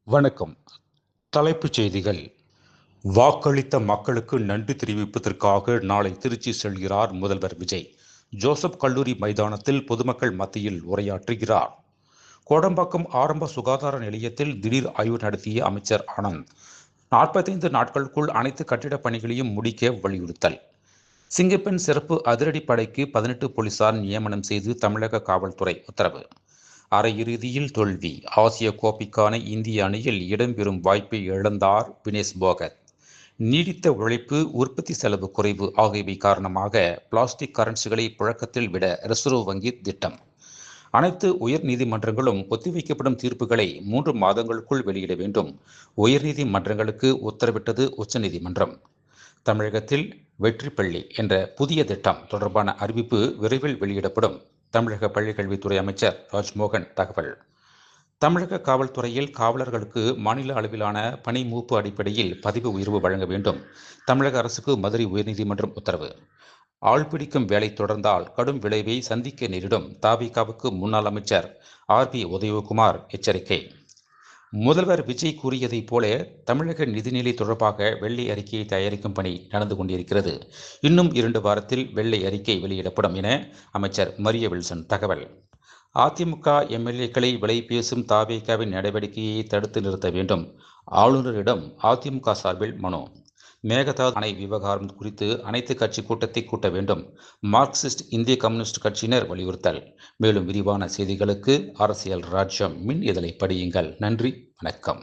வணக்கம். தலைப்புச் செய்திகள். வாக்களித்த மக்களுக்கு நன்றி தெரிவிப்பதற்காக நாளை திருச்சி செல்கிறார் முதல்வர் விஜய். ஜோசப் கல்லூரி மைதானத்தில் பொதுமக்கள் மத்தியில் உரையாற்றுகிறார். கோடம்பாக்கம் ஆரம்ப சுகாதார நிலையத்தில் திடீர் ஆய்வு நடத்திய அமைச்சர் ஆனந்த் 45 நாட்களுக்குள் அனைத்து கட்டிடப் பணிகளையும் முடிக்க வலியுறுத்தல். சிங்கப்பெண் சிறப்பு அதிரடிப்படைக்கு 18 போலீசார் நியமனம் செய்து தமிழக காவல்துறை உத்தரவு. அரையிறுதியில் தோல்வி. ஆசிய கோப்பைக்கான இந்திய அணியில் இடம்பெறும் வாய்ப்பை இழந்தார் வினேஷ் போகத். நீடித்த உழைப்பு, உற்பத்தி செலவு குறைவு ஆகியவை காரணமாக பிளாஸ்டிக் கரன்சிகளை புழக்கத்தில் விட ரிசர்வ் வங்கி திட்டம். அனைத்து உயர் நீதிமன்றங்களும் ஒத்திவைக்கப்படும் தீர்ப்புகளை 3 மாதங்களுக்குள் வெளியிட வேண்டும். உயர்நீதிமன்றங்களுக்கு உத்தரவிட்டது உச்சநீதிமன்றம். தமிழகத்தில் வெற்றிப்பள்ளி என்ற புதிய திட்டம் தொடர்பான அறிவிப்பு விரைவில் வெளியிடப்படும். தமிழக பள்ளிக்கல்வித்துறை அமைச்சர் ராஜ்மோகன் தகவல். தமிழக காவல்துறையில் காவலர்களுக்கு மாநில அளவிலான பணி மூப்பு அடிப்படையில் பதவி உயர்வு வழங்க வேண்டும். தமிழக அரசுக்கு மதுரை உயர்நீதிமன்றம் உத்தரவு. ஆள் பிடிக்கும் வேலை தொடர்ந்தால் கடும் விளைவை சந்திக்க நேரிடும். தவிகவுக்கு முன்னாள் அமைச்சர் RB உதயகுமார் எச்சரிக்கை. முதல்வர் விஜய் கூறியதைப் போல தமிழக நிதிநிலை தொடர்பாக வெள்ளை அறிக்கையை தயாரிக்கும் பணி நடந்து கொண்டிருக்கிறது. இன்னும் 2 வாரத்தில் வெள்ளை அறிக்கை வெளியிடப்படும் என அமைச்சர் மரிய வில்சன் தகவல். அதிமுக MLA-க்களை விலை பேசும் தவிகவின் நடவடிக்கையை தடுத்து நிறுத்த வேண்டும். ஆளுநரிடம் அதிமுக சார்பில் மனு. மேகதாது அணை விவகாரம் குறித்து அனைத்து கட்சி கூட்டத்தை கூட்ட வேண்டும். மார்க்சிஸ்ட் இந்திய கம்யூனிஸ்ட் கட்சியினர் வலியுறுத்தல். மேலும் விரிவான செய்திகளுக்கு அரசியல் ராஜ்யம் மின் இதழை படியுங்கள். நன்றி, வணக்கம்.